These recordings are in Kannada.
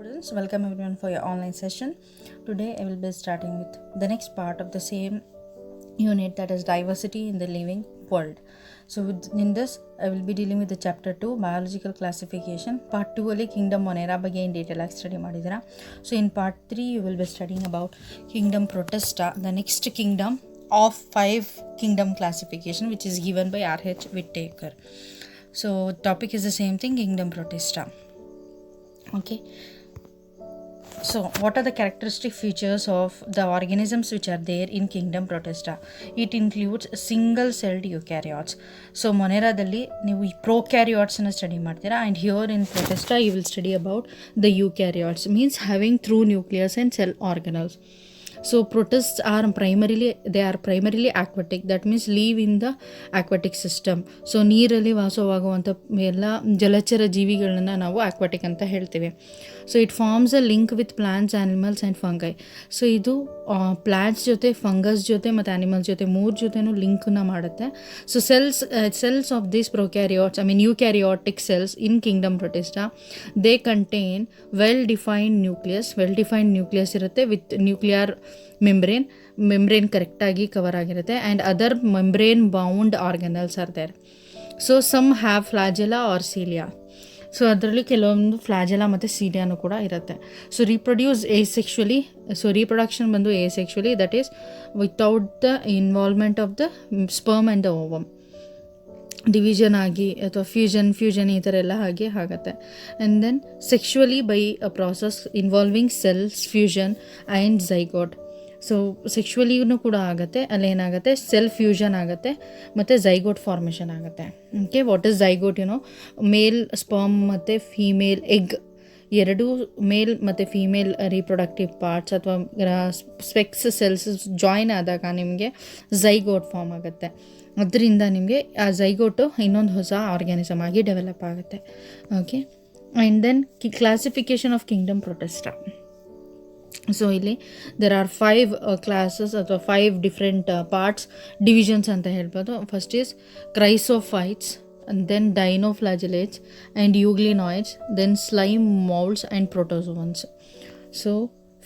students, welcome everyone for your online session. Today I will be starting with the next part of the same unit, that is diversity in the living world. So in this I will be dealing with the chapter 2 biological classification. Part 2 ಅಲ್ಲಿ kingdom Monera ಬಗ್ಗೆ in detail ಆಗಿ ಸ್ಟಡಿ ಮಾಡಿದ್ದೀರಾ. So in part 3 you will be studying about kingdom Protista, the next kingdom of 5 kingdom classification which is given by R.H. Whittaker. So topic is the same thing, kingdom Protista. Okay, so what are the characteristic features of the organisms which are there in kingdom Protista? It includes single celled eukaryotes. So ಮೊನೆರಾದಲ್ಲಿ ನೀವು ಈ prokaryotes ಸ್ಟಡಿ ಮಾಡ್ತೀರಾ, and here in Protista you will study about the eukaryotes, means having through nucleus and cell organelles. So protists are primarily aquatic, that means live in the aquatic system. So ನೀರಲ್ಲಿ ವಾಸವಾಗುವಂಥ ಎಲ್ಲ ಜಲಚರ ಜೀವಿಗಳನ್ನ ನಾವು aquatic ಅಂತ ಹೇಳ್ತೀವಿ. So it forms a link with plants, animals and fungi. So ಇದು ಪ್ಲಾಂಟ್ಸ್ ಜೊತೆ, ಫಂಗಸ್ ಜೊತೆ ಮತ್ತು ಆ್ಯನಿಮಲ್ಸ್ ಜೊತೆ ಮೂರು ಜೊತೆನೂ ಲಿಂಕ್ನ ಮಾಡುತ್ತೆ. So cells of these prokaryotes, eukaryotic cells in kingdom Protista, they contain well-defined nucleus ಇರುತ್ತೆ with nuclear membrane ಕರೆಕ್ಟಾಗಿ ಕವರ್ ಆಗಿರುತ್ತೆ, and other membrane bound organelles are there. So some have flagella or cilia. So ಅದರಲ್ಲಿ ಕೆಲವೊಂದು ಫ್ಲಾಜೆಲಾ ಮತ್ತು ಸೀಲಿಯಾನು ಕೂಡ ಇರುತ್ತೆ. ಸೊ ರೀಪ್ರೊಡಕ್ಷನ್ ಬಂದು asexually, that is without the involvement of the sperm and the ovum. Division ಆಗಿ ಅಥವಾ ಫ್ಯೂಷನ್ ಈ ಥರ ಎಲ್ಲ ಹಾಗೆ ಆಗುತ್ತೆ. And then sexually by a process involving cells fusion and zygote. So ಸೆಕ್ಷುವಲಿನೂ ಕೂಡ ಆಗುತ್ತೆ, ಅಲ್ಲೇನಾಗುತ್ತೆ ಸೆಲ್ ಫ್ಯೂಷನ್ ಆಗುತ್ತೆ ಮತ್ತು ಝೈಗೋಟ್ ಫಾರ್ಮೇಷನ್ ಆಗುತ್ತೆ. Okay, what is zygote? Male sperm ಮತ್ತು ಫೀಮೇಲ್ ಎಗ್, ಎರಡೂ ಮೇಲ್ ಮತ್ತು ಫೀಮೇಲ್ ರೀಪ್ರೊಡಕ್ಟಿವ್ ಪಾರ್ಟ್ಸ್ ಅಥವಾ ಸ್ಪೆಕ್ಸ್ ಸೆಲ್ಸ್ ಜಾಯಿನ್ ಆದಾಗ ನಿಮಗೆ ಝೈಗೋಟ್ ಫಾರ್ಮ್ ಆಗುತ್ತೆ. ಅದರಿಂದ ನಿಮಗೆ ಆ ಝೈಗೋಟು ಇನ್ನೊಂದು ಹೊಸ ಆರ್ಗ್ಯಾನಿಸಮ್ ಆಗಿ ಡೆವಲಪ್ ಆಗುತ್ತೆ. Okay, and then classification of kingdom protista. So ಇಲ್ಲಿ ದೆರ್ ಆರ್ 5 ಕ್ಲಾಸಸ್ ಅಥವಾ 5 ಡಿಫ್ರೆಂಟ್ ಪಾರ್ಟ್ಸ್, ಡಿವಿಷನ್ಸ್ ಅಂತ ಹೇಳ್ಬೋದು. First is chrysophytes, and then dinoflagellates and euglenoids, then slime molds and protozoans. So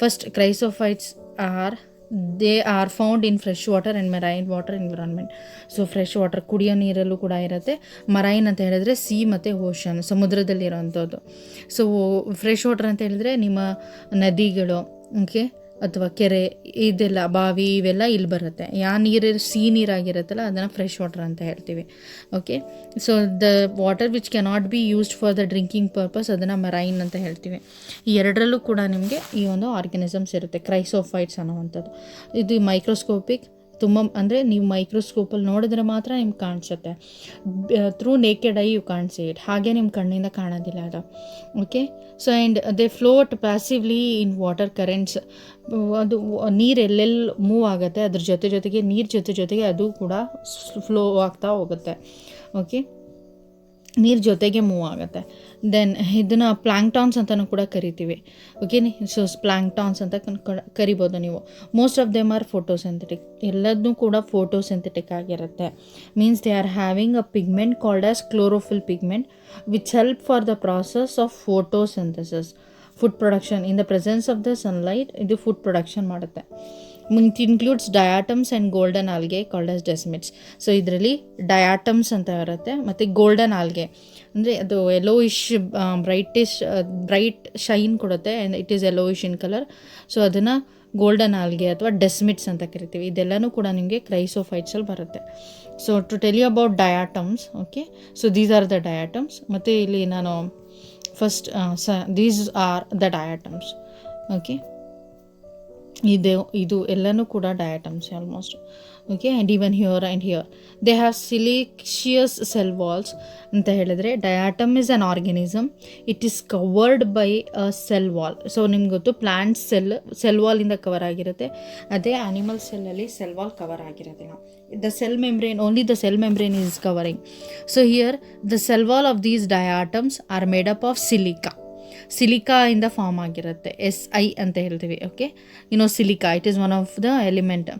first, chrysophytes are found in fresh water and marine water environment. So fresh water ಕುಡಿಯೋ ನೀರಲ್ಲೂ ಕೂಡ ಇರುತ್ತೆ. ಮರೈನ್ ಅಂತ ಹೇಳಿದ್ರೆ ಸಿ ಮತ್ತು ಓಷನ್, ಸಮುದ್ರದಲ್ಲಿ ಇರೋವಂಥದ್ದು. ಸೊ ಫ್ರೆಶ್ ವಾಟರ್ ಅಂತ ಹೇಳಿದ್ರೆ ನಿಮ್ಮ ನದಿಗಳು, ಓಕೆ, ಅಥವಾ ಕೆರೆ, ಇದೆಲ್ಲ ಬಾವಿ, ಇವೆಲ್ಲ ಇಲ್ಲಿ ಬರುತ್ತೆ. ಯಾವ ನೀರು ನೀರಾಗಿರುತ್ತಲ್ಲ ಅದನ್ನು ಫ್ರೆಶ್ ವಾಟರ್ ಅಂತ ಹೇಳ್ತೀವಿ. Okay, so the water which cannot be used for the drinking purpose, ಅದನ್ನು ಮರೈನ್ ಅಂತ ಹೇಳ್ತೀವಿ. ಈ ಎರಡರಲ್ಲೂ ಕೂಡ ನಿಮಗೆ ಈ ಒಂದು ಆರ್ಗ್ಯಾನಿಸಮ್ಸ್ ಇರುತ್ತೆ, ಕ್ರೈಸೋಫೈಟ್ಸ್ ಅನ್ನುವಂಥದ್ದು. ಇದು ಮೈಕ್ರೋಸ್ಕೋಪಿಕ್, ತುಂಬ ಅಂದರೆ ನೀವು ಮೈಕ್ರೋಸ್ಕೋಪಲ್ಲಿ ನೋಡಿದ್ರೆ ಮಾತ್ರ ನಿಮ್ಗೆ ಕಾಣಿಸುತ್ತೆ. ಥ್ರೂ ನೇಕೆಡ್ ಐ ಯು ಕಾಣ್ ಸಿ ಇಟ್, ಹಾಗೆ ನಿಮ್ಮ ಕಣ್ಣಿಂದ ಕಾಣೋದಿಲ್ಲ ಅದು. Okay, so and they float passively in water currents. ಅದು ನೀರು ಎಲ್ಲೆಲ್ಲಿ ಮೂವ್ ಆಗುತ್ತೆ ಅದ್ರ ಜೊತೆಗೆ ನೀರು ಜೊತೆಗೆ ಅದು ಕೂಡ ಫ್ಲೋ ಆಗ್ತಾ ಹೋಗುತ್ತೆ. ಓಕೆ, ನೀರು ಜೊತೆಗೆ ಮೂವ್ ಆಗುತ್ತೆ. ದೆನ್ ಇದನ್ನು ಪ್ಲ್ಯಾಂಕ್ಟಾನ್ಸ್ ಅಂತಲೂ ಕೂಡ ಕರಿತೀವಿ. ಓಕೆ, ಸೊ ಪ್ಲ್ಯಾಂಕ್ಟಾನ್ಸ್ ಅಂತ ಕರಿಬೋದು ನೀವು. Most of them are photosynthetic, ಎಲ್ಲದನ್ನೂ ಕೂಡ ಫೋಟೋಸಿಂಥೆಟಿಕ್ ಆಗಿರುತ್ತೆ. Means they are having a pigment called as chlorophyll pigment which help for the process of photosynthesis, food production. In the presence of the sunlight ಇದು ಫುಡ್ ಪ್ರೊಡಕ್ಷನ್ ಮಾಡುತ್ತೆ. It includes diatoms and golden algae called as desmids. So ಇದರಲ್ಲಿ ಡಯಾಟಮ್ಸ್ ಅಂತ ಇರುತ್ತೆ ಮತ್ತು ಗೋಲ್ಡನ್ ಆಲ್ಗೆ ಅಂದರೆ ಅದು ಯೆಲ್ಲೋಯಿಶ್ ಬ್ರೈಟ್ ಶೈನ್ ಕೊಡುತ್ತೆ, and it is yellowish in colour. So ಅದನ್ನು ಗೋಲ್ಡನ್ ಆಲ್ಗೆ ಅಥವಾ ಡೆಸ್ಮಿಟ್ಸ್ ಅಂತ ಕರಿತೀವಿ. ಇದೆಲ್ಲನೂ ಕೂಡ ನಿಮಗೆ ಕ್ರೈಸೋಫೈಟ್ಸಲ್ಲಿ ಬರುತ್ತೆ. So to tell you about diatoms, okay, so these are the diatoms. ಮತ್ತು ಇಲ್ಲಿ ನಾನು first these are the diatoms. Okay, ಇದು ಎಲ್ಲನೂ ಕೂಡ diatoms almost. Okay, and even here they have siliceous cell walls ಅಂತ ಹೇಳಿದ್ರೆ diatom is an organism, it is covered by a cell wall. So ನಿಮ್ಗೆ ಗೊತ್ತು ಪ್ಲಾಂಟ್ ಸೆಲ್ ವಾಲಿಂದ ಕವರ್ ಆಗಿರುತ್ತೆ, ಅದೇ ಆ್ಯನಿಮಲ್ ಸೆಲ್ಲಲ್ಲಿ ಸೆಲ್ ವಾಲ್ ಕವರ್ ಆಗಿರುತ್ತೆ. The cell membrane is covering. So here the cell wall of these diatoms are made up of silica ಇಂದ ಫಾರ್ಮ್ ಆಗಿರುತ್ತೆ, SI ಅಂತ ಹೇಳ್ತೀವಿ. Okay, silica, it is one of the element.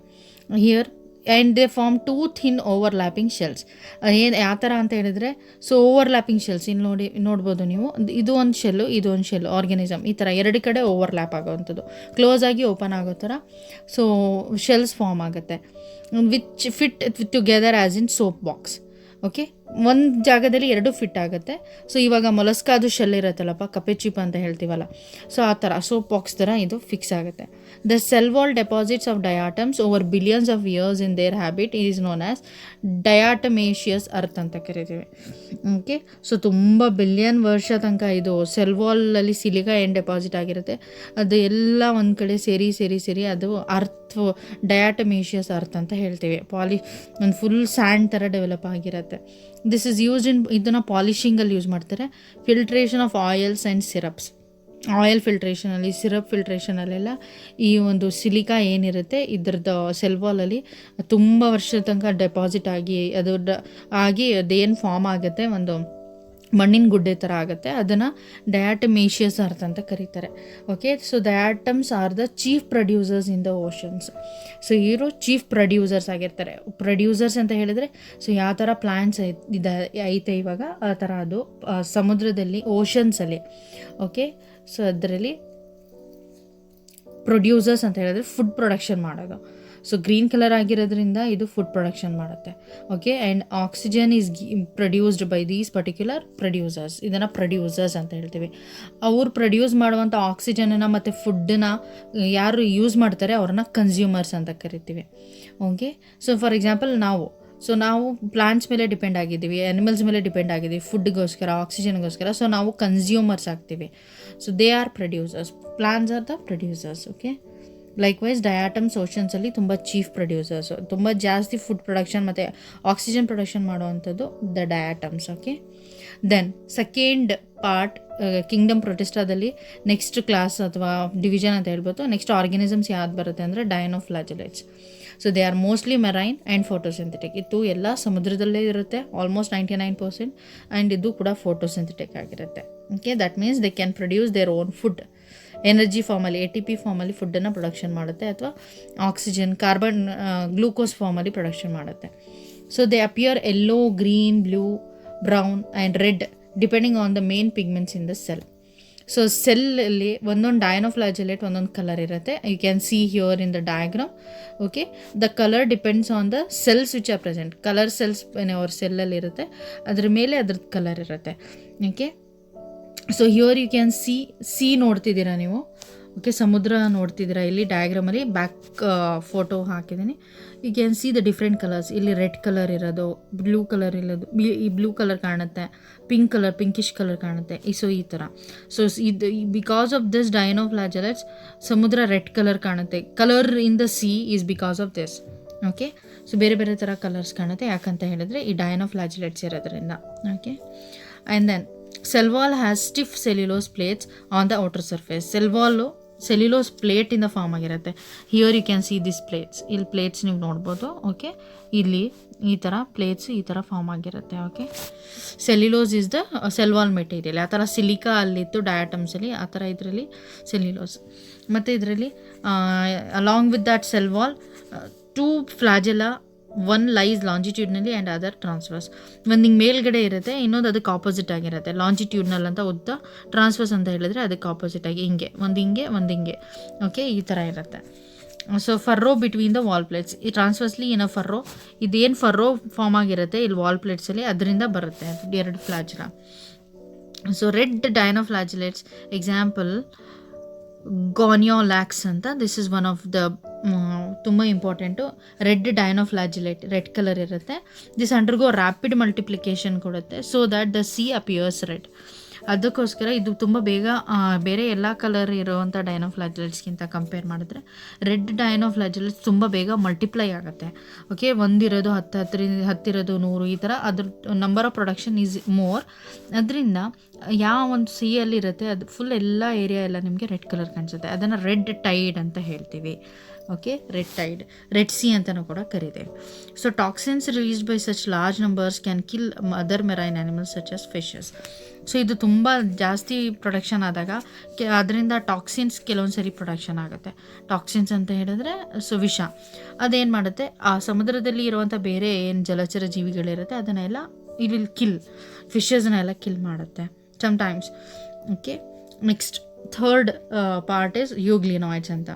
Here and they form 2 thin overlapping shells. ಏನು ಯಾವ ಥರ ಅಂತ ಹೇಳಿದರೆ, ಸೊ ಓವರ್ಲ್ಯಾಪಿಂಗ್ ಶೆಲ್ಸ್ ಇಲ್ಲಿ ನೋಡ್ಬೋದು ನೀವು. ಇದು ಒಂದು ಶೆಲ್ಲು, ಇದು ಒಂದು ಶೆಲ್ಲು, ಆರ್ಗ್ಯಾನಿಸಮ್ ಈ ಥರ ಎರಡು ಕಡೆ ಓವರ್ಲ್ಯಾಪ್ ಆಗೋವಂಥದ್ದು, ಕ್ಲೋಸ್ ಆಗಿ ಓಪನ್ ಆಗೋ ಥರ ಸೊ ಶೆಲ್ಸ್ ಫಾರ್ಮ್ ಆಗುತ್ತೆ, which fit together as in soap box. Okay, ಒಂದು ಜಾಗದಲ್ಲಿ ಎರಡು ಫಿಟ್ ಆಗುತ್ತೆ. ಸೊ ಇವಾಗ ಮೊಲಸ್ಕಾದು ಶೆಲ್ ಇರುತ್ತಲ್ಲಪ್ಪ, ಕಪೆ ಚಿಪ್ ಅಂತ ಹೇಳ್ತೀವಲ್ಲ, ಸೊ ಆ ಥರ ಸೋಪ್ ಬಾಕ್ಸ್ ಥರ ಇದು ಫಿಕ್ಸ್ ಆಗುತ್ತೆ. The cell wall deposits of diatoms over billions of years in their habit is known as diatomaceous earth ಅಂತ ಕರಿತೀವಿ. ಓಕೆ, ಸೊ ತುಂಬ ಬಿಲಿಯನ್ ವರ್ಷ ತನಕ ಇದು ಸೆಲ್ ವಾಲಲ್ಲಿ ಸಿಲಿಕಾ ಏನು ಡೆಪಾಸಿಟ್ ಆಗಿರುತ್ತೆ ಅದು ಎಲ್ಲ ಒಂದು ಕಡೆ ಸೇರಿ ಅದು ಅರ್ತ್ ಡಯಾಟಮೇಷಿಯಸ್ ಅರ್ತ್ ಅಂತ ಹೇಳ್ತೀವಿ. ಒಂದು ಫುಲ್ ಸ್ಯಾಂಡ್ ಥರ ಡೆವಲಪ್ ಆಗಿರುತ್ತೆ. ದಿಸ್ ಇಸ್ ಯೂಸ್ಡ್ ಇನ್, ಇದನ್ನು ಪಾಲಿಷಿಂಗಲ್ಲಿ ಯೂಸ್ ಮಾಡ್ತಾರೆ. Filtration of oils and syrups, oil ಫಿಲ್ಟ್ರೇಷನಲ್ಲಿ, ಸಿರಪ್ ಫಿಲ್ಟ್ರೇಷನಲ್ಲೆಲ್ಲ ಈ ಒಂದು ಸಿಲಿಕಾ ಏನಿರುತ್ತೆ ಇದ್ರದ್ದು ಸೆಲ್ ವಾಲಲ್ಲಿ ತುಂಬ ವರ್ಷದ ತನಕ ಡೆಪಾಸಿಟ್ ಆಗಿ ಅದೇನು ಫಾರ್ಮ್ ಆಗುತ್ತೆ, ಒಂದು ಮಣ್ಣಿನ ಗುಡ್ಡೆ ಥರ ಆಗುತ್ತೆ, ಅದನ್ನು ಡಯಾಟಮೇಷಿಯಸ್ ಅರ್ತ್ ಅಂತ ಕರೀತಾರೆ. Okay, so ಡಯಾಟಮ್ಸ್ are the chief producers in the oceans. So ಇವರು ಚೀಫ್ ಪ್ರೊಡ್ಯೂಸರ್ಸ್ ಆಗಿರ್ತಾರೆ. ಪ್ರೊಡ್ಯೂಸರ್ಸ್ ಅಂತ ಹೇಳಿದರೆ, ಸೊ ಯಾವ ಥರ ಪ್ಲ್ಯಾಂಟ್ಸ್ ಐತೆ ಇವಾಗ ಆ ಥರ ಅದು ಸಮುದ್ರದಲ್ಲಿ, ಓಷನ್ಸಲ್ಲಿ. ಓಕೆ, ಸೊ ಅದರಲ್ಲಿ ಪ್ರೊಡ್ಯೂಸರ್ಸ್ ಅಂತ ಹೇಳಿದ್ರೆ ಫುಡ್ ಪ್ರೊಡಕ್ಷನ್ ಮಾಡೋದು. ಸೊ ಗ್ರೀನ್ ಕಲರ್ ಆಗಿರೋದ್ರಿಂದ ಇದು ಫುಡ್ ಪ್ರೊಡಕ್ಷನ್ ಮಾಡುತ್ತೆ. Okay, and oxygen is produced by these particular producers. ಇದನ್ನು ಪ್ರೊಡ್ಯೂಸರ್ಸ್ ಅಂತ ಹೇಳ್ತೀವಿ. ಅವ್ರು ಪ್ರೊಡ್ಯೂಸ್ ಮಾಡುವಂಥ ಆಕ್ಸಿಜನನ್ನು ಮತ್ತು ಫುಡ್ಡನ್ನ ಯಾರು ಯೂಸ್ ಮಾಡ್ತಾರೆ ಅವ್ರನ್ನ ಕನ್ಸ್ಯೂಮರ್ಸ್ ಅಂತ ಕರಿತೀವಿ. ಓಕೆ, ಸೊ ಫಾರ್ ಎಕ್ಸಾಂಪಲ್ ನಾವು ಪ್ಲಾಂಟ್ಸ್ ಮೇಲೆ ಡಿಪೆಂಡ್ ಆಗಿದ್ದೀವಿ, ಆ್ಯನಿಮಲ್ಸ್ ಮೇಲೆ ಡಿಪೆಂಡ್ ಆಗಿದ್ದೀವಿ ಫುಡ್ಗೋಸ್ಕರ, ಆಕ್ಸಿಜನ್ಗೋಸ್ಕರ. ಸೊ ನಾವು ಕನ್ಸ್ಯೂಮರ್ಸ್ ಆಗ್ತೀವಿ. So they are producers, plants are the producers. Okay, likewise diatoms ಓಷನ್ಸಲ್ಲಿ ತುಂಬ ಚೀಫ್ ಪ್ರೊಡ್ಯೂಸರ್ಸು, ತುಂಬ ಜಾಸ್ತಿ ಫುಡ್ ಪ್ರೊಡಕ್ಷನ್ ಮತ್ತು ಆಕ್ಸಿಜನ್ ಪ್ರೊಡಕ್ಷನ್ ಮಾಡುವಂಥದ್ದು the diatoms. Okay, then second part kingdom ಪ್ರೊಟಿಸ್ಟಾದಲ್ಲಿ ನೆಕ್ಸ್ಟ್ ಕ್ಲಾಸ್ ಅಥವಾ ಡಿವಿಷನ್ ಅಂತ ಹೇಳ್ಬೋದು. ನೆಕ್ಸ್ಟ್ ಆರ್ಗ್ಯಾನಿಸಮ್ಸ್ ಯಾವ್ದು ಬರುತ್ತೆ ಅಂದರೆ dinoflagellates. So they are mostly marine and photosynthetic. ಇದು ಎಲ್ಲ ಸಮುದ್ರದಲ್ಲೇ ಇರುತ್ತೆ ಆಲ್ಮೋಸ್ಟ್ 99%, ಆ್ಯಂಡ್ ಇದು ಕೂಡ ಫೋಟೋಸಿಂಥೆಟಿಕ್ ಆಗಿರುತ್ತೆ. Okay, that means they can produce their own food. Energy ಫಾರ್ಮಲ್ಲಿ, ATP ಫಾರ್ಮಲ್ಲಿ ಫುಡ್ಡನ್ನು ಪ್ರೊಡಕ್ಷನ್ ಮಾಡುತ್ತೆ, ಅಥವಾ ಆಕ್ಸಿಜನ್, ಕಾರ್ಬನ್, ಗ್ಲೂಕೋಸ್ ಫಾರ್ಮಲ್ಲಿ ಪ್ರೊಡಕ್ಷನ್ ಮಾಡುತ್ತೆ. So they appear yellow, green, blue, brown and red depending on the main pigments in the cell. So ಸೆಲ್ಲಲ್ಲಿ ಒಂದೊಂದು ಡೈನೋಫ್ಲಾಜೆಲೇಟ್ ಒಂದೊಂದು ಕಲರ್ ಇರುತ್ತೆ. You can see here in the diagram. Okay, the colour depends on the cells which are present. Colour cells ಅವ್ರ ಸೆಲ್ಲಲ್ಲಿ ಇರುತ್ತೆ, ಅದ್ರ ಮೇಲೆ ಅದ್ರದ್ದು ಕಲರ್ ಇರುತ್ತೆ. Okay, so here you can see ನೋಡ್ತಿದ್ದೀರಾ ನೀವು. ಓಕೆ, ಸಮುದ್ರ ನೋಡ್ತಿದ್ದೀರಾ ಇಲ್ಲಿ ಡಯಾಗ್ರಾಮಲ್ಲಿ. ಬ್ಯಾಕ್ ಫೋಟೋ ಹಾಕಿದ್ದೀನಿ. You can see the different colours. ಇಲ್ಲಿ ರೆಡ್ ಕಲರ್ ಇರೋದು, ಬ್ಲೂ ಕಲರ್ ಇರೋದು, ಈ ಬ್ಲೂ ಕಲರ್ ಕಾಣುತ್ತೆ, ಪಿಂಕಿಶ್ ಕಲರ್ ಕಾಣುತ್ತೆ. ಸೊ ಈ ಥರ. ಸೊ ಇದು ಬಿಕಾಸ್ ಆಫ್ ದಿಸ್ ಡೈನೋಫ್ಲಾಜೆಲೇಟ್ಸ್ ಸಮುದ್ರ ರೆಡ್ ಕಲರ್ ಕಾಣುತ್ತೆ. Colour in the sea is because of this. Okay, so ಬೇರೆ ಬೇರೆ ಥರ ಕಲರ್ಸ್ ಕಾಣುತ್ತೆ. ಯಾಕಂತ ಹೇಳಿದ್ರೆ ಈ ಡೈನೋಫ್ಲಾಜೆಲೇಟ್ಸ್ ಇರೋದ್ರಿಂದ. Okay, and then cell wall has stiff cellulose plates on the outer surface. Cell wall cellulose ಪ್ಲೇಟಿಂದ ಫಾರ್ಮ್ ಆಗಿರುತ್ತೆ. Here you can see this plates. ಇಲ್ಲಿ ಪ್ಲೇಟ್ಸ್ ನೀವು ನೋಡ್ಬೋದು. ಓಕೆ, ಇಲ್ಲಿ ಈ ಥರ ಪ್ಲೇಟ್ಸ್ ಈ ಥರ ಫಾರ್ಮ್ ಆಗಿರುತ್ತೆ. Okay, cellulose is the cell wall material. ಆ ಥರ ಸಿಲಿಕಾ ಅಲ್ಲಿತ್ತು ಡಯಾಟಮ್ಸಲ್ಲಿ, ಆ ಥರ ಇದರಲ್ಲಿ ಸೆಲ್ಯುಲೋಸ್. ಮತ್ತು ಇದರಲ್ಲಿ along with that cell wall 2 flagella, one lies ಲಾಂಜಿಟ್ಯೂಡ್ನಲ್ಲಿ ಆ್ಯಂಡ್ ಅದರ್ ಟ್ರಾನ್ಸ್ವರ್ಸ್. ಒಂದು ಹಿಂಗೆ ಮೇಲ್ಗಡೆ ಇರುತ್ತೆ, ಇನ್ನೊಂದು ಅದಕ್ಕೆ ಆಪೋಸಿಟ್ ಆಗಿರುತ್ತೆ. ಲಾಂಜಿಟ್ಯೂಡ್ನಲ್ ಅಂತ ಉದ್ದ, ಟ್ರಾನ್ಸ್ವರ್ಸ್ ಅಂತ ಹೇಳಿದ್ರೆ ಅದಕ್ಕೆ ಆಪೋಸಿಟ್ ಆಗಿ ಹಿಂಗೆ ಒಂದು ಹಿಂಗೆ. ಓಕೆ, ಈ ಥರ ಇರುತ್ತೆ. So furrow between the wall plates. ಈ ಟ್ರಾನ್ಸ್ವರ್ಸ್ಲಿ ಏನೋ ಫರ್ರೋ, ಇದೇನು ಫರ್ರೋ ಫಾರ್ಮ್ ಆಗಿರುತ್ತೆ ಇಲ್ಲಿ ವಾಲ್ ಪ್ಲೇಟ್ಸಲ್ಲಿ, ಅದರಿಂದ ಬರುತ್ತೆ 2 ಫ್ಲಾಜೆಲಾ. ಸೊ ರೆಡ್ ಡೈನೋಫ್ಲಾಜೆಲೇಟ್ಸ್ ಎಕ್ಸಾಂಪಲ್ ಗಾನಿಯೋಲ್ಯಾಕ್ಸ್ ಅಂತ. This is one of the ತುಂಬ ಇಂಪಾರ್ಟೆಂಟು. ರೆಡ್ ಡೈನೋಫ್ಲಾಜೆಲೇಟ್ ರೆಡ್ ಕಲರ್ ಇರುತ್ತೆ. ದಿಸ್ ಅಂಡರ್ಗೋ ರ್ಯಾಪಿಡ್ ಮಲ್ಟಿಪ್ಲಿಕೇಶನ್ ಕೊಡುತ್ತೆ, so that the C appears red. ಅದಕ್ಕೋಸ್ಕರ ಇದು ತುಂಬ ಬೇಗ ಬೇರೆ ಎಲ್ಲ ಕಲರ್ ಇರೋವಂಥ ಡೈನೋಫ್ಲಾಜೆಲೇಟ್ಸ್ಗಿಂತ ಕಂಪೇರ್ ಮಾಡಿದ್ರೆ ರೆಡ್ ಡೈನೋಫ್ಲಾಜೆಲೇಟ್ಸ್ ತುಂಬ ಬೇಗ ಮಲ್ಟಿಪ್ಲೈ ಆಗುತ್ತೆ. ಓಕೆ, ಒಂದಿರೋದು 10 ಇರೋದು 100, ಈ ಥರ ಅದ್ರ number of production is more. ಅದರಿಂದ ಯಾವ ಒಂದು ಸಿಯಲ್ಲಿರುತ್ತೆ ಅದು ಫುಲ್ ಎಲ್ಲ ಏರಿಯಾ ಎಲ್ಲ ನಿಮಗೆ ರೆಡ್ ಕಲರ್ ಕಾಣಿಸುತ್ತೆ. ಅದನ್ನು ರೆಡ್ ಟೈಡ್ ಅಂತ ಹೇಳ್ತೀವಿ. Okay, red tide, red sea ಅಂತಲೂ ಕೂಡ ಕರಿತೇವೆ. So toxins released by such large numbers can kill other marine animals such as fishes. So ಇದು ತುಂಬ ಜಾಸ್ತಿ ಪ್ರೊಡಕ್ಷನ್ ಆದಾಗ ಅದರಿಂದ ಟಾಕ್ಸಿನ್ಸ್ ಕೆಲವೊಂದು ಸರಿ ಪ್ರೊಡಕ್ಷನ್ ಆಗುತ್ತೆ. ಟಾಕ್ಸಿನ್ಸ್ ಅಂತ ಹೇಳಿದ್ರೆ ಸೊ ವಿಷ, ಅದೇನು ಮಾಡುತ್ತೆ ಆ ಸಮುದ್ರದಲ್ಲಿ ಇರುವಂಥ ಬೇರೆ ಏನು ಜಲಚರ ಜೀವಿಗಳಿರುತ್ತೆ ಅದನ್ನೆಲ್ಲ ಇಟ್ ವಿಲ್ ಕಿಲ್, ಫಿಶಸ್ನೆಲ್ಲ ಕಿಲ್ ಮಾಡುತ್ತೆ sometimes. Okay, next third part is euglenoids ಅಂತ.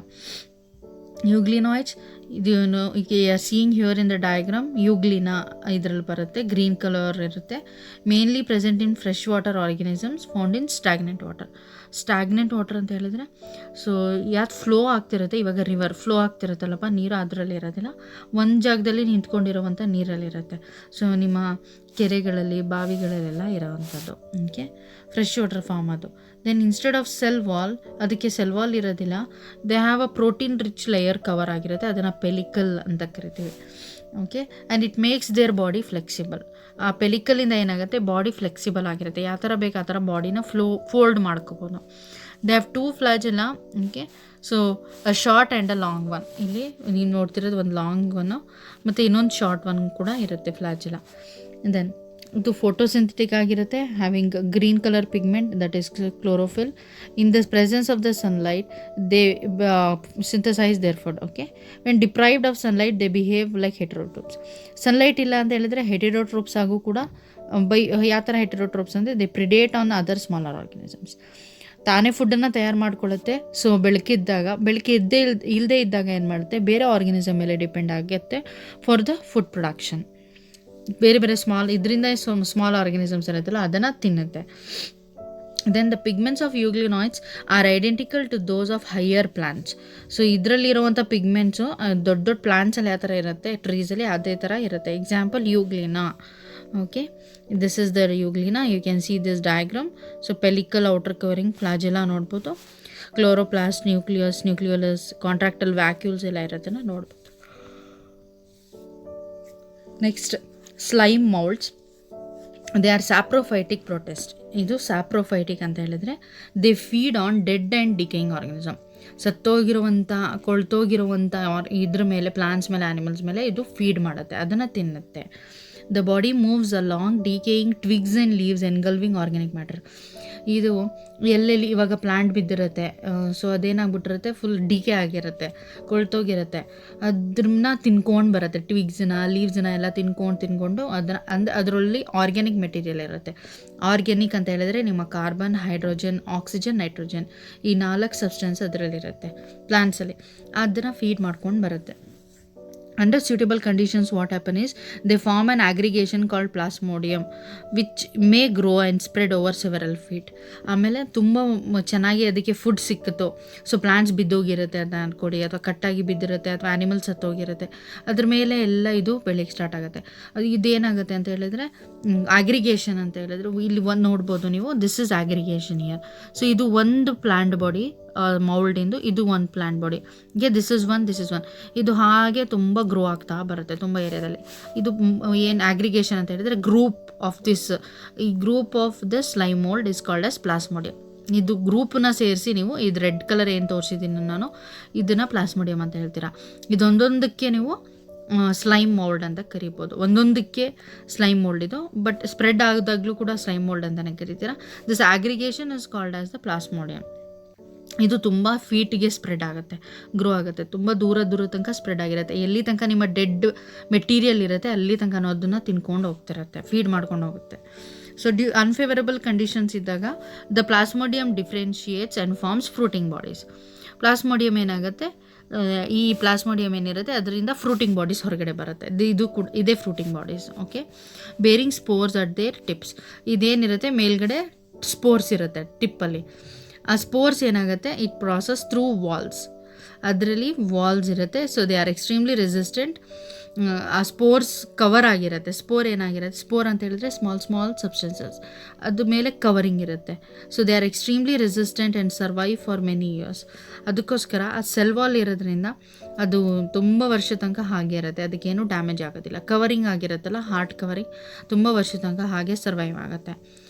ಯೂಗ್ಲಿನಾಯ್ಡ್ಸ್ ಇದು seeing here in the diagram, euglena ಇದರಲ್ಲಿ ಬರುತ್ತೆ, ಗ್ರೀನ್ ಕಲರ್ ಇರುತ್ತೆ. Mainly present in fresh water organisms found in stagnant water. Stagnant water ಅಂತ ಹೇಳಿದ್ರೆ ಸೊ ಯಾವ್ದು ಫ್ಲೋ ಆಗ್ತಿರುತ್ತೆ, ಇವಾಗ ರಿವರ್ ಫ್ಲೋ ಆಗ್ತಿರುತ್ತಲ್ಲಪ್ಪ ನೀರು, ಅದರಲ್ಲಿ ಇರೋದಿಲ್ಲ, ಒಂದು ಜಾಗದಲ್ಲಿ ನಿಂತ್ಕೊಂಡಿರೋವಂಥ ನೀರಲ್ಲಿರುತ್ತೆ. ಸೊ ನಿಮ್ಮ ಕೆರೆಗಳಲ್ಲಿ ಬಾವಿಗಳಲ್ಲೆಲ್ಲ ಇರೋವಂಥದ್ದು. ಓಕೆ, ಫ್ರೆಶ್ ವಾಟರ್ ಫಾರ್ಮ್ ಅದು. Then instead of cell wall, ಅದಕ್ಕೆ ಸೆಲ್ ವಾಲ್ ಇರೋದಿಲ್ಲ, they have a protein rich layer cover ಆಗಿರುತ್ತೆ, ಅದನ್ನು ಪೆಲಿಕಲ್ ಅಂತ ಕರಿತೀವಿ. Okay, and it makes their body flexible. ಆ ಪೆಲಿಕಲಿಂದ ಏನಾಗುತ್ತೆ, ಬಾಡಿ ಫ್ಲೆಕ್ಸಿಬಲ್ ಆಗಿರುತ್ತೆ, ಯಾವ ಥರ ಬೇಕು ಆ ಥರ ಬಾಡಿನ ಫೋಲ್ಡ್ ಮಾಡ್ಕೋಬೋದು. They have 2 flagella. Okay, so a short and a long one. ಇಲ್ಲಿ ನೀವು ನೋಡ್ತಿರೋದು ಒಂದು ಲಾಂಗ್ ಒನ್ನು ಮತ್ತು ಇನ್ನೊಂದು ಶಾರ್ಟ್ ಒನ್ ಕೂಡ ಇರುತ್ತೆ ಫ್ಲಾಜೆಲ್ಲ. ದೆನ್ ಇದು ಫೋಟೋಸಿಂಥೆಟಿಕ್ ಆಗಿರುತ್ತೆ, having green colour pigment that is chlorophyll. In the presence of the sunlight they synthesise their food. Okay, when deprived of sunlight they behave like heterotrophs. Sunlight ಇಲ್ಲ ಅಂತ ಹೇಳಿದ್ರೆ ಹೆಟೆರೋಟ್ರೋಪ್ಸ್ ಆಗೂ ಕೂಡ ಯಾವ ಥರ ಹೆಟೆರೋಟ್ರೋಪ್ಸ್ ಅಂದರೆ they predate on other smaller organisms. ತಾನೇ ಫುಡ್ಡನ್ನು ತಯಾರು ಮಾಡ್ಕೊಳ್ಳುತ್ತೆ. ಸೊ ಬೆಳಕೆ ಇಲ್ಲದೇ ಇದ್ದಾಗ ಏನು ಮಾಡುತ್ತೆ, ಬೇರೆ ಆರ್ಗನಿಸಮ್ ಮೇಲೆ ಡಿಪೆಂಡ್ ಆಗುತ್ತೆ ಫಾರ್ ದ ಫುಡ್ ಪ್ರೊಡಕ್ಷನ್. ಬೇರೆ ಬೇರೆ ಇದರಿಂದ ಸ್ಮಾಲ್ ಆರ್ಗನಿಸಮ್ಸ್ ಇರುತ್ತಲ್ಲ ಅದನ್ನು ತಿನ್ನುತ್ತೆ. Then the pigments of euglenoids are identical to those of higher plants. So ಇದರಲ್ಲಿರುವಂಥ ಪಿಗ್ಮೆಂಟ್ಸು ದೊಡ್ಡ ದೊಡ್ಡ ಪ್ಲಾಂಟ್ಸಲ್ಲಿ ಯಾವ ಥರ ಇರುತ್ತೆ, ಟ್ರೀಸಲ್ಲಿ ಅದೇ ಥರ ಇರುತ್ತೆ. Example euglena. Okay, this is the euglena, you can see this diagram. So pellicle outer covering flagella ನೋಡ್ಬೋದು, ಕ್ಲೋರೋಪ್ಲಾಸ್ಟ್, ನ್ಯೂಕ್ಲಿಯೋಲಸ್, ಕಾಂಟ್ರಾಕ್ಟಲ್ ವ್ಯಾಕ್ಯೂಲ್ಸ್ ಎಲ್ಲ ಇರೋದನ್ನು ನೋಡ್ಬೋದು. Next slime moulds, they are saprophytic protist. ಇದು ಸ್ಯಾಪ್ರೋಫೈಟಿಕ್ ಅಂತ ಹೇಳಿದ್ರೆ they feed on dead and decaying organism. ಸತ್ತೋಗಿರುವಂಥ ಕೊಳ್ತೋಗಿರುವಂಥ ಇದ್ರ ಮೇಲೆ, ಪ್ಲಾಂಟ್ಸ್ ಮೇಲೆ, ಆ್ಯನಿಮಲ್ಸ್ ಮೇಲೆ ಇದು ಫೀಡ್ ಮಾಡುತ್ತೆ, ಅದನ್ನು ತಿನ್ನುತ್ತೆ. The body moves along decaying twigs and leaves engulfing organic matter. ಇದು ಎಲ್ಲೆಲ್ಲಿ ಇವಾಗ ಪ್ಲಾಂಟ್ ಬಿದ್ದಿರುತ್ತೆ, ಸೊ ಅದೇನಾಗ್ಬಿಟ್ಟಿರುತ್ತೆ, ಫುಲ್ ಡಿಕೆ ಆಗಿರುತ್ತೆ, ಕೊಳ್ತೋಗಿರುತ್ತೆ, ಅದನ್ನ ತಿನ್ಕೊಂಡು ಬರುತ್ತೆ, ಟ್ವಿಗ್ಸ್ನ ಲೀವ್ಸ್ನ ಎಲ್ಲ ತಿನ್ಕೊಂಡು ಅದರಲ್ಲಿ ಆರ್ಗ್ಯಾನಿಕ್ ಮೆಟೀರಿಯಲ್ ಇರುತ್ತೆ. ಆರ್ಗ್ಯಾನಿಕ್ ಅಂತ ಹೇಳಿದ್ರೆ ನಿಮ್ಮ ಕಾರ್ಬನ್, ಹೈಡ್ರೋಜನ್, ಆಕ್ಸಿಜನ್, ನೈಟ್ರೋಜನ್, ಈ 4 ಸಬ್ಸ್ಟೆನ್ಸ್ ಅದರಲ್ಲಿರುತ್ತೆ ಪ್ಲಾಂಟ್ಸಲ್ಲಿ, ಅದನ್ನು ಫೀಡ್ ಮಾಡ್ಕೊಂಡು ಬರುತ್ತೆ. Under suitable conditions, what happen is they form an aggregation called plasmodium which may grow and spread over several feet. ಆಮೇಲೆ ತುಂಬ ಚೆನ್ನಾಗಿ ಅದಕ್ಕೆ ಫುಡ್ ಸಿಕ್ಕುತ್ತೋ, ಸೊ ಪ್ಲಾಂಟ್ಸ್ ಬಿದ್ದೋಗಿರುತ್ತೆ ಅಂತ ಅಂದ್ಕೊಡಿ, ಅಥವಾ ಕಟ್ಟಾಗಿ ಬಿದ್ದಿರುತ್ತೆ, ಅಥವಾ ಆ್ಯನಿಮಲ್ಸ್ ಸತ್ತೋಗಿರುತ್ತೆ, ಅದ್ರ ಮೇಲೆ ಎಲ್ಲ ಇದು ಬೆಳೆಯಕ್ಕೆ ಸ್ಟಾರ್ಟ್ ಆಗುತ್ತೆ. ಅದು ಇದೇನಾಗುತ್ತೆ ಅಂತ ಹೇಳಿದ್ರೆ ಆಗ್ರಿಗೇಷನ್ ಅಂತ ಹೇಳಿದ್ರೆ ಇಲ್ಲಿ ಒಂದು ನೋಡ್ಬೋದು ನೀವು, this is aggregation year. So ಇದು ಒಂದು ಪ್ಲಾಂಟ್ ಬಾಡಿ ಮೌಲ್ಡಿಂದು, ಇದು ಒಂದು plant body, this is one, ಇದು ಹಾಗೆ ತುಂಬ ಗ್ರೋ ಆಗ್ತಾ ಬರುತ್ತೆ ತುಂಬ ಏರಿಯಾದಲ್ಲಿ. ಇದು ಏನು ಆಗ್ರಿಗೇಷನ್ ಅಂತ ಹೇಳಿದರೆ ಈ group of the slime mould is called as plasmodium. ಇದು ಗ್ರೂಪನ್ನ ಸೇರಿಸಿ ನೀವು ಇದು ರೆಡ್ ಕಲರ್ ಏನು ತೋರಿಸಿದ್ದೀನಿ ನಾನು, ಇದನ್ನು ಪ್ಲಾಸ್ಮೋಡಿಯಂ ಅಂತ ಹೇಳ್ತೀರಾ. ಇದೊಂದೊಂದಕ್ಕೆ ನೀವು ಸ್ಲೈಮ್ ಮೋಲ್ಡ್ ಅಂತ ಕರಿಬೋದು, ಒಂದೊಂದಕ್ಕೆ ಸ್ಲೈಮ್ ಮೋಲ್ಡ್ ಇದು, ಬಟ್ ಸ್ಪ್ರೆಡ್ ಆದಾಗಲೂ ಕೂಡ ಸ್ಲೈಮ್ ಮೋಲ್ಡ್ ಅಂತಲೇ ಕರಿತೀರಾ. This aggregation is called as the plasmodium. ಇದು ತುಂಬ ಫೀಟಿಗೆ ಸ್ಪ್ರೆಡ್ ಆಗುತ್ತೆ, ಗ್ರೋ ಆಗುತ್ತೆ, ತುಂಬ ದೂರ ತನಕ ಸ್ಪ್ರೆಡ್ ಆಗಿರುತ್ತೆ. ಎಲ್ಲಿ ತನಕ ನಿಮ್ಮ ಡೆಡ್ ಮೆಟೀರಿಯಲ್ ಇರುತ್ತೆ ಅಲ್ಲಿ ತನಕ ಅದನ್ನು ತಿನ್ಕೊಂಡು ಹೋಗ್ತಿರುತ್ತೆ, ಫೀಡ್ ಮಾಡ್ಕೊಂಡು ಹೋಗುತ್ತೆ. ಸೊ ಅನ್ಫೇವರಬಲ್ ಕಂಡೀಷನ್ಸ್ ಇದ್ದಾಗ the plasmodium differentiates and forms fruiting bodies. Plasmodium ಏನಾಗುತ್ತೆ, ಈ ಪ್ಲಾಸ್ಮೋಡಿಯಂ ಏನಿರುತ್ತೆ ಅದರಿಂದ ಫ್ರೂಟಿಂಗ್ ಬಾಡೀಸ್ ಹೊರಗಡೆ ಬರುತ್ತೆ, ಇದೇ fruiting bodies. Okay, bearing spores at their tips. ಇದೇನಿರುತ್ತೆ ಮೇಲ್ಗಡೆ ಸ್ಪೋರ್ಸ್ ಇರುತ್ತೆ ಟಿಪ್ಪಲ್ಲಿ, ಆ ಸ್ಪೋರ್ಸ್ ಏನಾಗುತ್ತೆ, ಇಟ್ ಪ್ರಾಸೆಸ್ ಥ್ರೂ ವಾಲ್ಸ್, ಅದರಲ್ಲಿ ವಾಲ್ಸ್ ಇರುತ್ತೆ. So they are extremely resistant. ಆ ಸ್ಪೋರ್ಸ್ ಕವರ್ ಆಗಿರುತ್ತೆ. ಸ್ಪೋರ್ ಏನಾಗಿರುತ್ತೆ, ಸ್ಪೋರ್ ಅಂತ ಹೇಳಿದ್ರೆ ಸ್ಮಾಲ್ ಸಬ್ಸ್ಟೆನ್ಸಸ್, ಅದು ಮೇಲೆ ಕವರಿಂಗ್ ಇರುತ್ತೆ. So they are extremely resistant and survive for many years. ಅದಕ್ಕೋಸ್ಕರ ಆ ಸೆಲ್ ವಾಲ್ ಇರೋದ್ರಿಂದ ಅದು ತುಂಬ ವರ್ಷ ತನಕ ಹಾಗೆ ಇರುತ್ತೆ, ಅದಕ್ಕೇನು ಡ್ಯಾಮೇಜ್ ಆಗೋದಿಲ್ಲ. ಕವರಿಂಗ್ ಆಗಿರುತ್ತಲ್ಲ, ಹಾರ್ಟ್ ಕವರಿಂಗ್ ತುಂಬ ವರ್ಷ ತನಕ ಹಾಗೆ ಸರ್ವೈವ್ ಆಗುತ್ತೆ.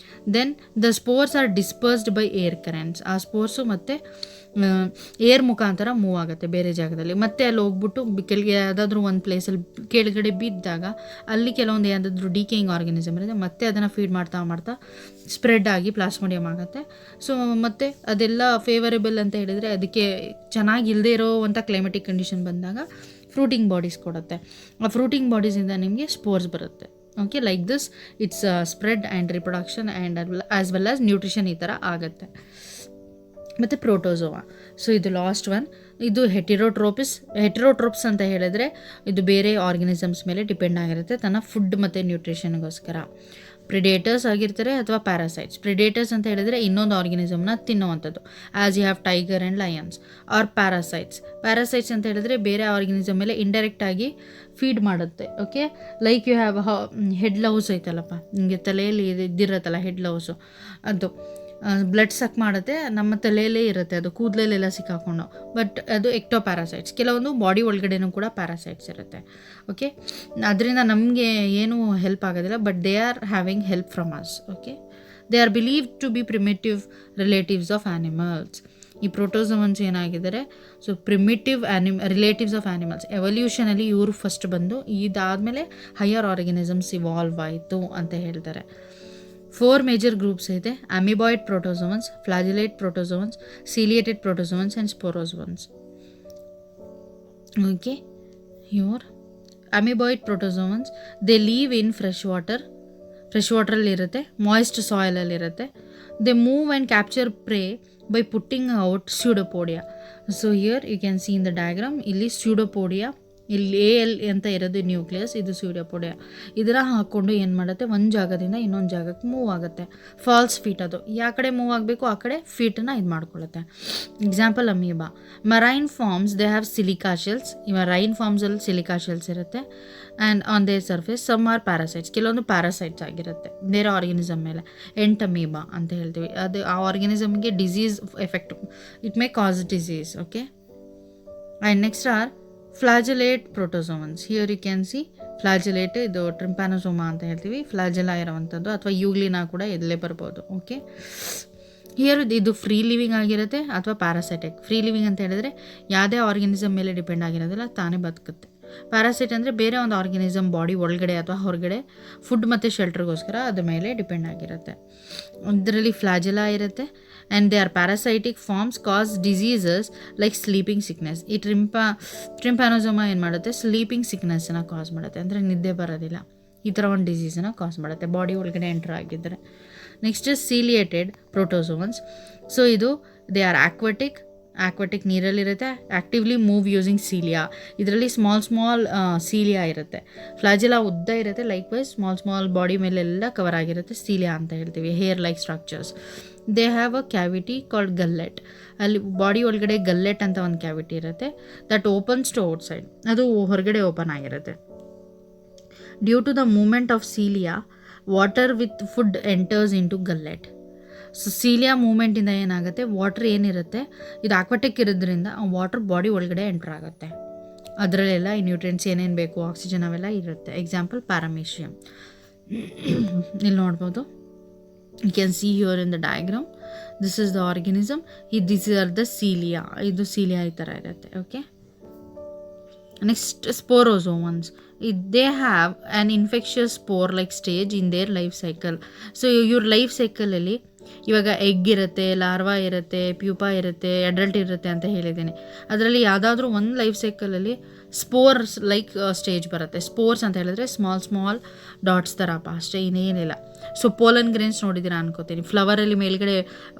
Then the spores are dispersed by air currents. ಆ ಸ್ಪೋರ್ಸು ಮತ್ತು ಏರ್ ಮುಖಾಂತರ ಮೂವ್ ಆಗುತ್ತೆ ಬೇರೆ ಜಾಗದಲ್ಲಿ, ಮತ್ತೆ ಅಲ್ಲಿ ಹೋಗ್ಬಿಟ್ಟು ಕೆಳಗೆ ಯಾವುದಾದ್ರೂ ಒಂದು ಪ್ಲೇಸಲ್ಲಿ ಕೆಳಗಡೆ ಬಿದ್ದಾಗ ಅಲ್ಲಿ ಕೆಲವೊಂದು ಯಾವುದಾದ್ರೂ ಡಿಕೇಯಿಂಗ್ ಆರ್ಗನಿಸಮ್ ಇರುತ್ತೆ, ಮತ್ತೆ ಅದನ್ನು ಫೀಡ್ ಮಾಡ್ತಾ ಮಾಡ್ತಾ ಸ್ಪ್ರೆಡ್ ಆಗಿ ಪ್ಲಾಸ್ಮೋಡಿಯಂ ಆಗುತ್ತೆ. ಸೊ ಮತ್ತು ಅದೆಲ್ಲ ಫೇವರೇಬಲ್ ಅಂತ ಹೇಳಿದರೆ ಅದಕ್ಕೆ ಚೆನ್ನಾಗಿ ಇಲ್ಲದೆ ಇರೋವಂಥ ಕ್ಲೈಮೆಟಿಕ್ ಕಂಡೀಷನ್ ಬಂದಾಗ ಫ್ರೂಟಿಂಗ್ ಬಾಡೀಸ್ ಕೊಡುತ್ತೆ. ಆ ಫ್ರೂಟಿಂಗ್ ಬಾಡೀಸಿಂದ ನಿಮಗೆ ಸ್ಪೋರ್ಸ್ ಬರುತ್ತೆ. Okay, like this it's spread and reproduction and as well as nutrition ಈ ಥರ ಆಗುತ್ತೆ. ಮತ್ತು ಪ್ರೋಟೋಸೋವಾ. ಸೊ ಇದು ಲಾಸ್ಟ್ ಒನ್. ಇದು ಹೆಟೆರೋಟ್ರೋಪ್ಸ್ ಅಂತ ಹೇಳಿದ್ರೆ ಇದು ಬೇರೆ ಆರ್ಗನಿಸಮ್ಸ್ ಮೇಲೆ ಡಿಪೆಂಡ್ ಆಗಿರುತ್ತೆ ತನ್ನ ಫುಡ್ ಮತ್ತು ನ್ಯೂಟ್ರಿಷನ್ಗೋಸ್ಕರ. ಪ್ರಿಡೇಟರ್ಸ್ ಆಗಿರ್ತಾರೆ ಅಥವಾ ಪ್ಯಾರಾಸೈಟ್ಸ್. ಪ್ರಿಡೇಟರ್ಸ್ ಅಂತ ಹೇಳಿದರೆ ಇನ್ನೊಂದು ಆರ್ಗನಿಸಮ್ನ ತಿನ್ನುವಂಥದ್ದು, as you have tiger and lions. Are parasites ಅಂತ ಹೇಳಿದ್ರೆ ಬೇರೆ ಆರ್ಗನಿಸಮ್ ಮೇಲೆ ಇಂಡೈರೆಕ್ಟಾಗಿ ಫೀಡ್ ಮಾಡುತ್ತೆ. Okay, like you have head louse ಐತಲ್ಲಪ್ಪ, ನಿಮಗೆ ತಲೆಯಲ್ಲಿ ಇದ್ದಿರತ್ತಲ್ಲ ಹೆಡ್ ಲವ್ಸು, ಅದು ಬ್ಲಡ್ ಸಕ್ ಮಾಡುತ್ತೆ, ನಮ್ಮ ತಲೆಯಲ್ಲೇ ಇರುತ್ತೆ, ಅದು ಕೂದಲಲ್ಲೆಲ್ಲ ಸಿಕ್ಕಾಕೊಂಡು. ಬಟ್ ಅದು ಎಕ್ಟೋಪ್ಯಾರಾಸೈಟ್ಸ್. ಕೆಲವೊಂದು ಬಾಡಿ ಒಳಗಡೆನೂ ಕೂಡ ಪ್ಯಾರಾಸೈಟ್ಸ್ ಇರುತ್ತೆ. ಓಕೆ, ಅದರಿಂದ ನಮಗೆ ಏನೂ ಹೆಲ್ಪ್ ಆಗೋದಿಲ್ಲ, but they are having help from us. Okay, they are believed to be primitive relatives of animals. ಈ ಪ್ರೋಟೋಸೋವನ್ಸ್ ಏನಾಗಿದ್ದಾರೆ, so primitive relatives of animals. ಎವಲ್ಯೂಷನಲ್ಲಿ ಇವರು ಫಸ್ಟ್ ಬಂದು ಇದಾದಮೇಲೆ ಹೈಯರ್ ಆರ್ಗನಿಸಮ್ಸ್ ಇವಾಲ್ವ್ ಆಯಿತು ಅಂತ ಹೇಳ್ತಾರೆ. 4 ಮೇಜರ್ ಗ್ರೂಪ್ಸ್ ಇದೆ: amoeboid protozoans, flagellate protozoans, ciliated protozoans and sporozoans. Okay, your amoeboid protozoans they live in fresh ವಾಟರಲ್ಲಿರುತ್ತೆ, ಮಾಯ್ಸ್ಟ್ ಸಾಯಿಲಲ್ಲಿರುತ್ತೆ. They move and capture prey by putting out pseudopodia. So here you can see in the diagram, ಇಲ್ಲಿ ಸ್ಯೂಡೋಪೋಡಿಯಾ, ಇಲ್ಲಿ AL ಅಂತ ಇರೋದು ನ್ಯೂಕ್ಲಿಯಸ್, ಇದು ಸ್ಯೂಡೋಪೋಡಿಯಾ. ಇದರ ಹಾಕ್ಕೊಂಡು ಏನು ಮಾಡುತ್ತೆ, ಒಂದು ಜಾಗದಿಂದ ಇನ್ನೊಂದು ಜಾಗಕ್ಕೆ ಮೂವ್ ಆಗುತ್ತೆ. ಫಾಲ್ಸ್ ಫೀಟ್, ಅದು ಯಾವ ಕಡೆ ಮೂವ್ ಆಗಬೇಕು ಆ ಕಡೆ ಫೀಟನ್ನು ಇದು ಮಾಡ್ಕೊಳ್ಳುತ್ತೆ. Example amoeba. Marine forms they have silica shells. ಈ ಮರೈನ್ ಫಾರ್ಮ್ಸಲ್ಲಿ ಸಿಲಿಕಾ ಶೆಲ್ಸ್ ಇರುತ್ತೆ. And on their surface some are parasites. ಕೆಲವೊಂದು ಪ್ಯಾರಾಸೈಟ್ಸ್ ಆಗಿರುತ್ತೆ ಬೇರೆ ಆರ್ಗನಿಸಮ್ ಮೇಲೆ. ಎಂಟಮೀಬಾ ಅಂತ ಹೇಳ್ತೀವಿ, ಅದು ಆ ಆರ್ಗನಿಸಮ್ಗೆ disease effect, it may cause disease. Okay, and next are flagellate protozoans. Here you can see flagellate, ಇದು ಟ್ರಿಂಪ್ಯಾನೋಸೋಮಾ ಅಂತ ಹೇಳ್ತೀವಿ, ಫ್ಲಾಜೆಲಾ ಇರೋವಂಥದ್ದು, ಅಥವಾ ಯೂಗ್ಲಿನಾ ಕೂಡ ಇದಲ್ಲೇ ಬರ್ಬೋದು. ಓಕೆ, ಹಿಯರ್ ಇದು ಫ್ರೀ ಲಿವಿಂಗ್ ಆಗಿರುತ್ತೆ ಅಥವಾ ಪ್ಯಾರಾಸೈಟಿಕ್. ಫ್ರೀ ಲಿವಿಂಗ್ ಅಂತ ಹೇಳಿದ್ರೆ ಯಾವುದೇ ಆರ್ಗನಿಸಮ್ ಮೇಲೆ ಡಿಪೆಂಡ್ ಆಗಿರೋದಿಲ್ಲ, ತಾನೇ ಬದುಕುತ್ತೆ. ಪ್ಯಾರಾಸೈಟ್ ಅಂದರೆ ಬೇರೆ ಒಂದು ಆರ್ಗನಿಸಮ್ ಬಾಡಿ ಒಳಗಡೆ ಅಥವಾ ಹೊರಗಡೆ ಫುಡ್ ಮತ್ತು ಶೆಲ್ಟರ್ಗೋಸ್ಕರ ಅದ್ರ ಮೇಲೆ ಡಿಪೆಂಡ್ ಆಗಿರುತ್ತೆ. ಇದರಲ್ಲಿ ಫ್ಲಾಜೆಲಾ ಇರುತ್ತೆ. And they are parasitic forms cause diseases like sleeping sickness. ಈ ಟ್ರಿಂಪ್ಯಾನೋಸೋಮಾ ಏನು ಮಾಡುತ್ತೆ, ಸ್ಲೀಪಿಂಗ್ ಸಿಕ್ನೆಸ್ಸನ್ನು ಕಾಸ್ ಮಾಡುತ್ತೆ, ಅಂದರೆ ನಿದ್ದೆ ಬರೋದಿಲ್ಲ, ಈ ಥರ ಒಂದು ಡಿಸೀಸನ್ನು ಕಾಸ್ ಮಾಡುತ್ತೆ ಬಾಡಿ ಒಳಗಡೆ ಎಂಟರ್ ಆಗಿದ್ದರೆ. Next ciliated protozoans. ಸೊ ಇದು ದೇ ಆರ್ ಆಕ್ವಾಟಿಕ್ ನೀರಲ್ಲಿರುತ್ತೆ. Actively move using cilia. ಇದರಲ್ಲಿ ಸ್ಮಾಲ್ ಸೀಲಿಯಾ ಇರುತ್ತೆ. ಫ್ಲಾಜೆಲಾ ಉದ್ದ ಇರುತ್ತೆ, ಲೈಕ್ ವೈಸ್ ಸ್ಮಾಲ್ ಬಾಡಿ ಮೇಲೆಲ್ಲ ಕವರ್ ಆಗಿರುತ್ತೆ, ಸೀಲಿಯಾ ಅಂತ ಹೇಳ್ತೀವಿ, hair like structures. They have a cavity called gullet. ಅಲ್ಲಿ ಬಾಡಿ ಒಳಗಡೆ ಗಲ್ಲೆಟ್ ಅಂತ ಒಂದು ಕ್ಯಾವಿಟಿ ಇರುತ್ತೆ, ದಟ್ ಓಪನ್ಸ್ ಟು ಔಟ್ಸೈಡ್, ಅದು ಹೊರಗಡೆ ಓಪನ್ ಆಗಿರುತ್ತೆ. Due to the movement of cilia, water with food enters into gullet. So cilia ಮೂಮೆಂಟಿಂದ ಏನಾಗುತ್ತೆ, ವಾಟರ್ ಏನಿರುತ್ತೆ ಇದು ಆಕ್ವಾಟಿಕ್ ಇರೋದ್ರಿಂದ ಆ ವಾಟರ್ ಬಾಡಿ ಒಳಗಡೆ ಎಂಟರ್ ಆಗುತ್ತೆ. ಅದರಲ್ಲೆಲ್ಲ ಈ ನ್ಯೂಟ್ರಿಯೆಂಟ್ಸ್ ಏನೇನು ಬೇಕು, ಆಕ್ಸಿಜನ್ ಅವೆಲ್ಲ ಇರುತ್ತೆ. Example paramecium. ಇಲ್ಲಿ ನೋಡ್ಬೋದು, you can see here in the diagram, this is the organism, these are the cilia, ಇದು ಸೀಲಿಯಾ ಈ ಥರ ಇರುತ್ತೆ. Okay, next sporozoans. they have an infectious spore like stage in their life cycle. So ಇವ್ರ ಲೈಫ್ ಸೈಕಲಲ್ಲಿ ಇವಾಗ ಎಗ್ ಇರುತ್ತೆ, ಲಾರ್ವಾ ಇರುತ್ತೆ, ಪ್ಯೂಪಾ ಇರುತ್ತೆ, ಅಡಲ್ಟ್ ಇರುತ್ತೆ ಅಂತ ಹೇಳಿದ್ದೀನಿ. ಅದರಲ್ಲಿ ಯಾವುದಾದ್ರೂ ಒಂದು ಲೈಫ್ ಸೈಕಲಲ್ಲಿ ಸ್ಪೋರ್ಸ್ ಲೈಕ್ ಸ್ಟೇಜ್ ಬರುತ್ತೆ. ಸ್ಪೋರ್ಸ್ ಅಂತ ಹೇಳಿದ್ರೆ ಸ್ಮಾಲ್ ಡಾಟ್ಸ್ ಥರಪ್ಪ, ಅಷ್ಟೇ, ಇನ್ನೇನಿಲ್ಲ. ಸೊ ಪೋಲನ್ ಗ್ರೇನ್ಸ್ ನೋಡಿದ್ದೀರಾ ಅನ್ಕೋತೀನಿ, ಫ್ಲವರಲ್ಲಿ ಮೇಲ್ಗಡೆ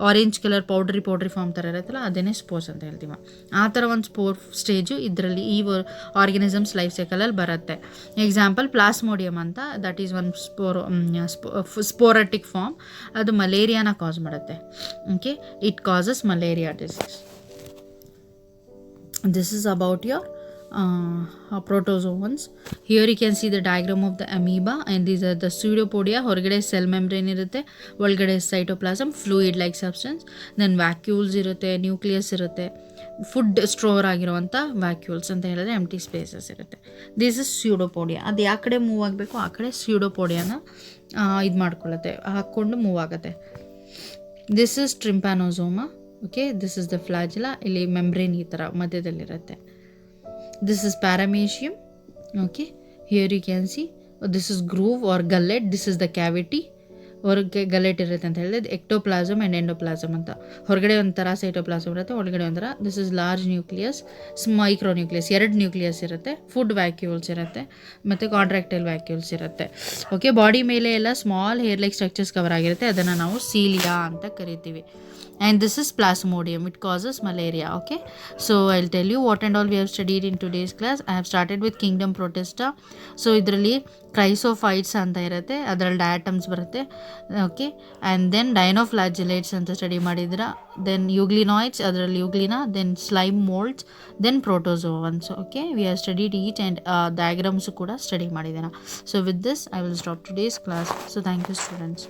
ಆರೆಂಜ್ ಕಲರ್ ಪೌಡ್ರಿ ಫಾರ್ಮ್ ಥರ ಇರುತ್ತಲ್ಲ, ಅದೇನೇ ಸ್ಪೋರ್ಸ್ ಅಂತ ಹೇಳ್ತೀವಿ. ಆ ಥರ ಒಂದು ಸ್ಪೋರ್ ಸ್ಟೇಜು ಇದರಲ್ಲಿ ಈ ಆರ್ಗನಿಸಮ್ಸ್ ಲೈಫ್ ಸೈಕಲಲ್ಲಿ ಬರುತ್ತೆ. ಎಕ್ಸಾಂಪಲ್ ಪ್ಲಾಸ್ಮೋಡಿಯಮ್ ಅಂತ, ದಟ್ ಈಸ್ ಒನ್ ಸ್ಪೋರಟಿಕ್ ಫಾರ್ಮ್, ಅದು ಮಲೇರಿಯಾನ ಕಾಸ್ ಮಾಡುತ್ತೆ. Okay, it causes malaria disease. This is about your protozoans. Here you can see the diagram of the amoeba, and these are the pseudopodia. ಹೊರಗಡೆ ಸೆಲ್ ಮೆಂಬ್ರೇನ್ ಇರುತ್ತೆ, ಒಳಗಡೆ cytoplasm, fluid like substance, then vacuoles ಇರುತ್ತೆ, ನ್ಯೂಕ್ಲಿಯಸ್ ಇರುತ್ತೆ, ಫುಡ್ ಸ್ಟೋರ್ ಆಗಿರುವಂಥ ವ್ಯಾಕ್ಯೂಲ್ಸ್ ಅಂತ ಹೇಳಿದ್ರೆ ಎಂಟಿ ಸ್ಪೇಸಸ್ ಇರುತ್ತೆ. This is pseudopodia. ಅದು ಯಾವ ಕಡೆ ಮೂವ್ ಆಗಬೇಕು ಆ ಕಡೆ ಸ್ಯೂಡೋಪೋಡಿಯಾನ ಇದು ಮಾಡ್ಕೊಳ್ಳುತ್ತೆ, ಹಾಕ್ಕೊಂಡು ಮೂವ್ ಆಗುತ್ತೆ. This is trypanosoma. Okay, this is the flagella. ಇಲ್ಲಿ ಮೆಂಬ್ರೇನ್ ಈ ಥರ ಮಧ್ಯದಲ್ಲಿರುತ್ತೆ. This is paramecium. Okay, here you can see this is groove or gullet. This is the cavity. ಹೊರಗೆ ಗಲೆಟ್ ಇರುತ್ತೆ ಅಂತ ಹೇಳಿದ್ರೆ ಎಕ್ಟೋಪ್ಲಾಸಮ್ ಆ್ಯಂಡ್ ಎಂಡೋಪ್ಲಾಸಮ್ ಅಂತ. ಹೊರಗಡೆ ಒಂಥರ ಸೈಟೋಪ್ಲಾಸಮ್ ಇರುತ್ತೆ, ಒಳಗಡೆ ಒಂಥರ. This is large nucleus, micro nucleus. 2 nucleus ಇರುತ್ತೆ. ಫುಡ್ ವ್ಯಾಕ್ಯೂಲ್ಸ್ ಇರುತ್ತೆ ಮತ್ತು ಕಾಂಟ್ರಾಕ್ಟೈಲ್ ವ್ಯಾಕ್ಯೂಲ್ಸ್ ಇರುತ್ತೆ. ಓಕೆ, ಬಾಡಿ ಮೇಲೆ ಎಲ್ಲ small hair like structures cover ಆಗಿರುತ್ತೆ. ಅದನ್ನು ನಾವು ಸೀಲಿಯಾ ಅಂತ ಕರಿತೀವಿ. And this is plasmodium. It causes malaria. Okay, so I'll tell you what and all we have studied in today's class. I have started with kingdom protista. So ಇದರಲ್ಲಿ ಕ್ರೈಸೋಫೈಟ್ಸ್ ಅಂತ ಇರುತ್ತೆ, ಅದರಲ್ಲಿ ಡಯಾಟಮ್ಸ್ ಬರುತ್ತೆ. ಓಕೆ, ಆ್ಯಂಡ್ ದೆನ್ ಡೈನೋಫ್ಲಾಜಿಲೇಟ್ಸ್ ಅಂತ ಸ್ಟಡಿ ಮಾಡಿದ್ರೆ, ದೆನ್ ಯೂಗ್ಲಿನಾಯ್ಡ್ಸ್, ಅದರಲ್ಲಿ euglena, then slime moulds, then protozoans. Okay, we have studied each and diagrams ಕೂಡ ಸ್ಟಡಿ ಮಾಡಿದ್ದೇನೆ. So with this I will stop today's class. So thank you students.